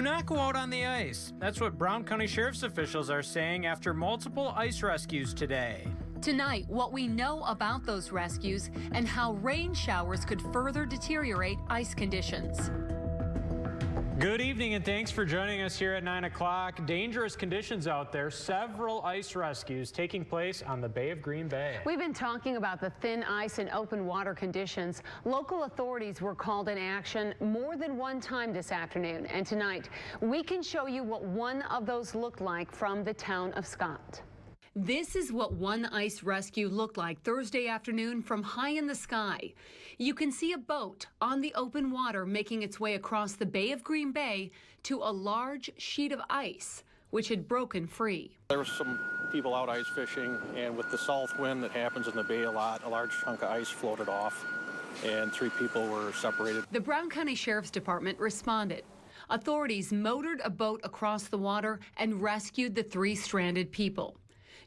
Do not go out on the ice. That's what Brown County Sheriff's officials are saying after multiple ice rescues today. Tonight, what we know about those rescues and how rain showers could further deteriorate ice conditions. Good evening and thanks for joining us here at 9 o'clock. Dangerous conditions out there. Several ice rescues taking place on the Bay of Green Bay. We've been talking about the thin ice and open water conditions. Local authorities were called in action more than one time this afternoon. And tonight, we can show you what one of those looked like from the town of Scott. This is what one ice rescue looked like Thursday afternoon from high in the sky. You can see a boat on the open water making its way across the Bay of Green Bay to a large sheet of ice, which had broken free. There were some people out ice fishing, and with the south wind that happens in the bay a lot, a large chunk of ice floated off, and 3 people were separated. The Brown County Sheriff's Department responded. Authorities motored a boat across the water and rescued the 3 stranded people.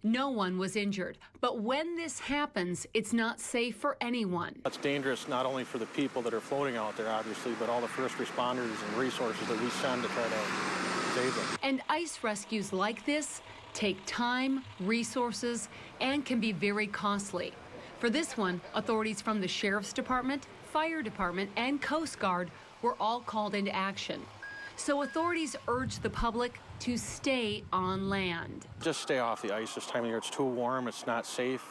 No one was injured, but when this happens, it's not safe for anyone. It's dangerous not only for the people that are floating out there, obviously, but all the first responders and resources that we send to try to save them. And ice rescues like this take time, resources, and can be very costly. For this one, authorities from the Sheriff's Department, Fire Department, and Coast Guard were all called into action. So authorities urge the public to stay on land. Just stay off the ice this time of year. It's too warm, it's not safe,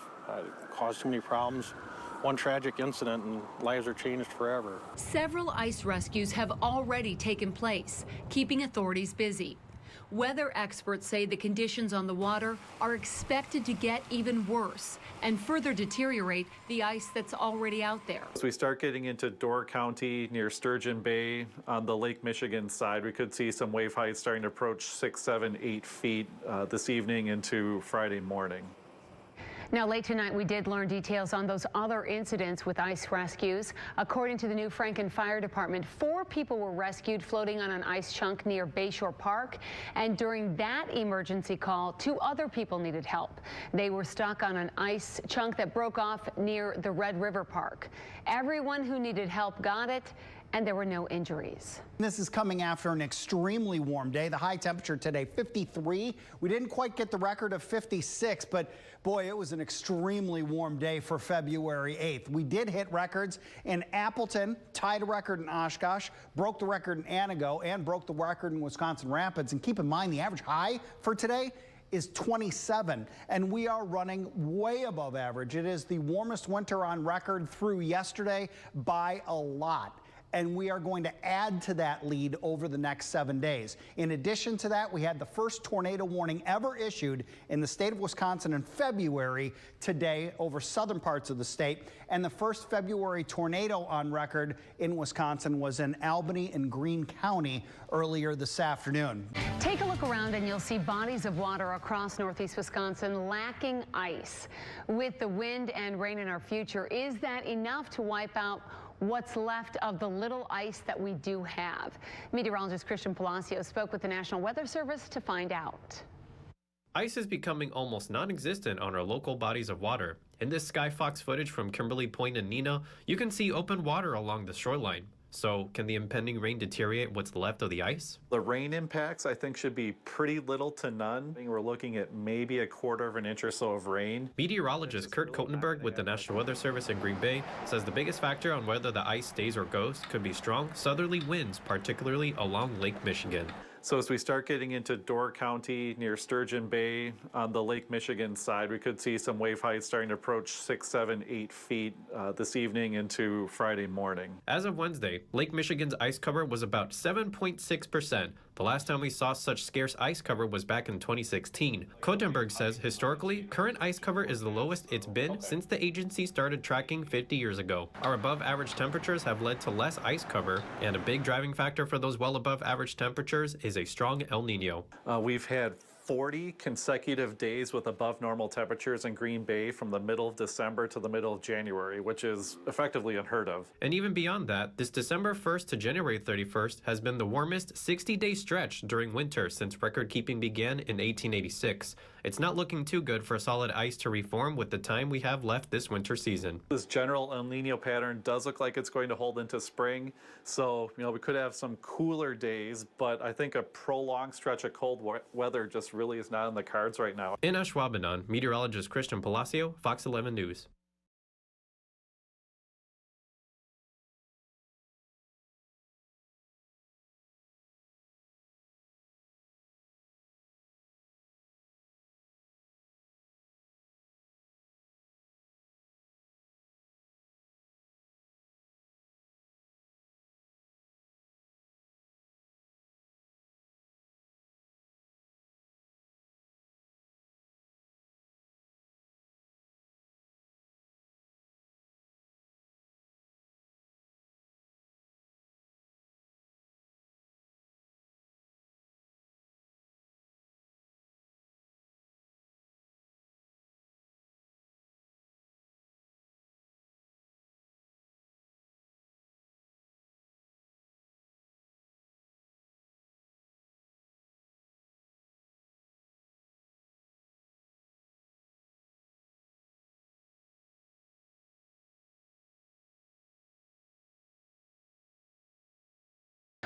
caused too many problems. One tragic incident and lives are changed forever. Several ice rescues have already taken place, keeping authorities busy. Weather experts say the conditions on the water are expected to get even worse and further deteriorate the ice that's already out there. As we start getting into Door County near Sturgeon Bay on the Lake Michigan side, we could see some wave heights starting to approach 6, 7, 8 feet this evening into Friday morning. Now, late tonight, we did learn details on those other incidents with ice rescues. According to the New Franken Fire Department, 4 people were rescued floating on an ice chunk near Bayshore Park. And during that emergency call, 2 other people needed help. They were stuck on an ice chunk that broke off near the Red River Park. Everyone who needed help got it, and there were no injuries. This is coming after an extremely warm day. The high temperature today, 53. We didn't quite get the record of 56, but boy, it was an extremely warm day for February 8th. We did hit records in Appleton, tied a record in Oshkosh, broke the record in Antigo, and broke the record in Wisconsin Rapids. And keep in mind, the average high for today is 27, and we are running way above average. It is the warmest winter on record through yesterday by a lot. And we are going to add to that lead over the next 7 days. In addition to that, we had the first tornado warning ever issued in the state of Wisconsin in February today over southern parts of the state. And the first February tornado on record in Wisconsin was in Albany and Greene County earlier this afternoon. Take a look around and you'll see bodies of water across northeast Wisconsin lacking ice. With the wind and rain in our future, is that enough to wipe out what's left of the little ice that we do have? Meteorologist Christian Palacio spoke with the National Weather Service to find out. Ice is becoming almost non-existent on our local bodies of water. In this Skyfox footage from Kimberly Point and Neenah, you can see open water along the shoreline. So can the impending rain deteriorate what's left of the ice? The rain impacts, I think, should be pretty little to none. We're looking at maybe a quarter of an inch or so of rain. Meteorologist Kurt Kotenberg with the National Weather Service in Green Bay says the biggest factor on whether the ice stays or goes could be strong southerly winds, particularly along Lake Michigan. So as we start getting into Door County near Sturgeon Bay on the Lake Michigan side, we could see some wave heights starting to approach 6, 7, 8 feet this evening into Friday morning. As of Wednesday, Lake Michigan's ice cover was about 7.6%. The last time we saw such scarce ice cover was back in 2016. Kotenberg says historically, current ice cover is the lowest it's been since the agency started tracking 50 years ago. Our above average temperatures have led to less ice cover, and a big driving factor for those well above average temperatures is a strong El Nino. We've had 40 consecutive days with above normal temperatures in Green Bay from the middle of December to the middle of January, which is effectively unheard of. And even beyond that, this December 1st to January 31st has been the warmest 60-day stretch during winter since record-keeping began in 1886. It's not looking too good for solid ice to reform with the time we have left this winter season. This general El Nino pattern does look like it's going to hold into spring, so we could have some cooler days, but I think a prolonged stretch of cold weather just really is not in the cards right now. In Ashwaubenon, meteorologist Christian Palacio, Fox 11 News.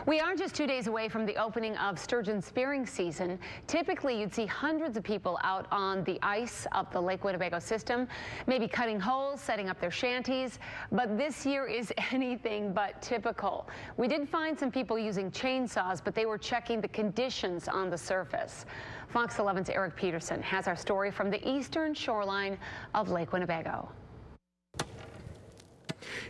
We are just 2 days away from the opening of sturgeon spearing season. Typically, you'd see hundreds of people out on the ice of the Lake Winnebago system, maybe cutting holes, setting up their shanties, but this year is anything but typical. We did find some people using chainsaws, but they were checking the conditions on the surface. Fox 11's Eric Peterson has our story from the eastern shoreline of Lake Winnebago.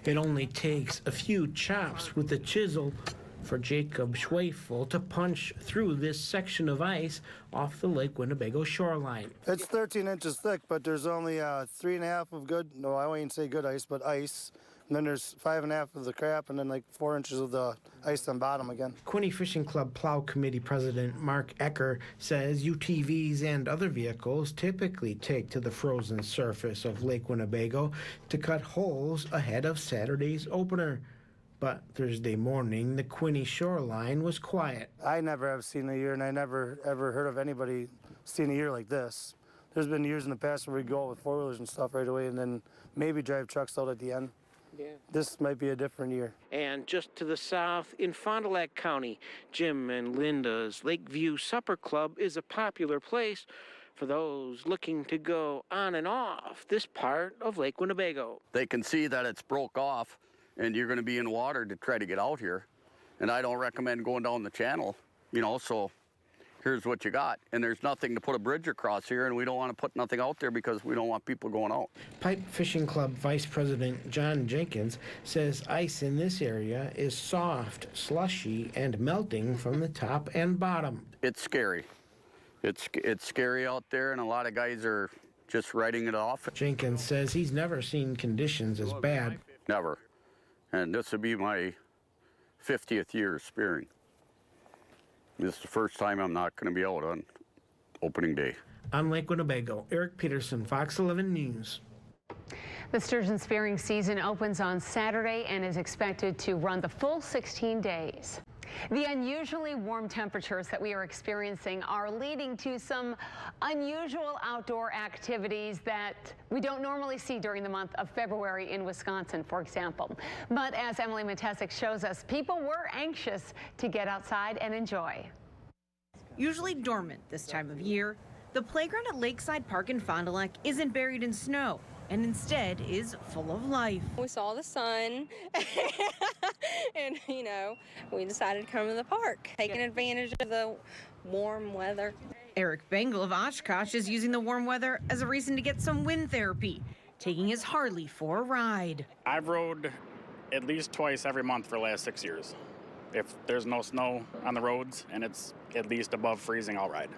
It only takes a few chops with a chisel for Jacob Schwefel to punch through this section of ice off the Lake Winnebago shoreline. It's 13 inches thick, but there's only 3.5 of good, no, I won't even say good ice, but ice. And then there's 5.5 of the crap, and then like 4 inches of the ice on bottom again. Quinte Fishing Club Plow Committee President Mark Ecker says UTVs and other vehicles typically take to the frozen surface of Lake Winnebago to cut holes ahead of Saturday's opener. But Thursday morning, the Quinte shoreline was quiet. I never have seen a year, and I never ever heard of anybody seeing a year like this. There's been years in the past where we go out with four-wheelers and stuff right away and then maybe drive trucks out at the end. Yeah. This might be a different year. And just to the south, in Fond du Lac County, Jim and Linda's Lakeview Supper Club is a popular place for those looking to go on and off this part of Lake Winnebago. They can see that it's broke off and you're going to be in water to try to get out here. And I don't recommend going down the channel, so here's what you got. And there's nothing to put a bridge across here, and we don't want to put nothing out there because we don't want people going out. Pipe Fishing Club Vice President John Jenkins says ice in this area is soft, slushy, and melting from the top and bottom. It's scary. It's scary out there, and a lot of guys are just writing it off. Jenkins says he's never seen conditions as bad. Never. And this will be my 50th year spearing. This is the first time I'm not going to be out on opening day. On Lake Winnebago, Eric Peterson, Fox 11 News. The sturgeon spearing season opens on Saturday and is expected to run the full 16 days. The unusually warm temperatures that we are experiencing are leading to some unusual outdoor activities that we don't normally see during the month of February in Wisconsin, for example. But as Emily Matesic shows us, people were anxious to get outside and enjoy. Usually dormant this time of year, the playground at Lakeside Park in Fond du Lac isn't buried in snow and instead is full of life. We saw the sun and, we decided to come to the park, taking advantage of the warm weather. Eric Bengal of Oshkosh is using the warm weather as a reason to get some wind therapy, taking his Harley for a ride. I've rode at least twice every month for the last 6 years. If there's no snow on the roads and it's at least above freezing, I'll ride.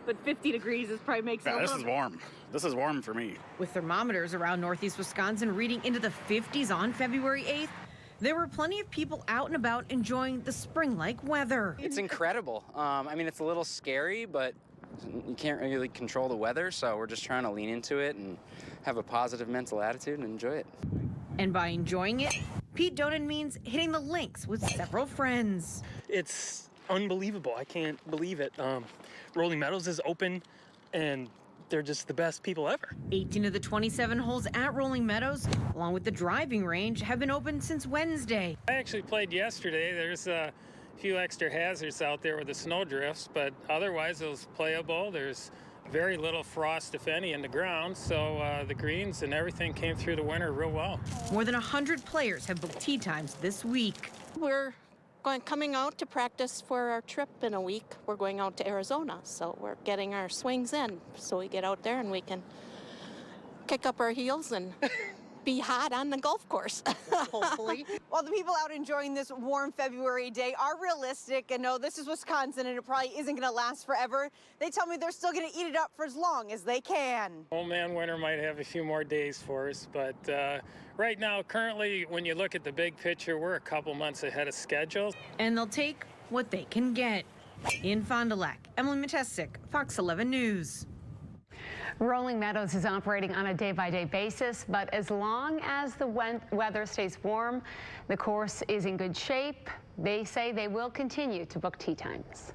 But 50 degrees probably makes this is warm. This is warm for me. With thermometers around northeast Wisconsin reading into the 50s on February 8th, There were plenty of people out and about enjoying the spring-like weather. It's incredible. I mean, it's a little scary, but you can't really control the weather, so we're just trying to lean into it and have a positive mental attitude and enjoy it. And by enjoying it, Pete Donan means hitting the links with several friends. It's unbelievable. I can't believe it. Rolling Meadows is open, and they're just the best people ever. 18 of the 27 holes at Rolling Meadows, along with the driving range, have been open since Wednesday. I actually played yesterday. There's a few extra hazards out there with the snow drifts, but otherwise it was playable. There's very little frost, if any, in the ground, so the greens and everything came through the winter real well. More than 100 players have booked tee times this week. We're coming out to practice for our trip in a week. We're going out to Arizona, so we're getting our swings in so we get out there and we can kick up our heels and be hot on the golf course. Hopefully. Well, the people out enjoying this warm February day are realistic and know this is Wisconsin and it probably isn't going to last forever. They tell me they're still going to eat it up for as long as they can. Old man winter might have a few more days for us, but right now, currently, when you look at the big picture, we're a couple months ahead of schedule. And they'll take what they can get. In Fond du Lac, Emily Matesic, Fox 11 News. Rolling Meadows is operating on a day-by-day basis, but as long as the weather stays warm, the course is in good shape. They say they will continue to book tee times.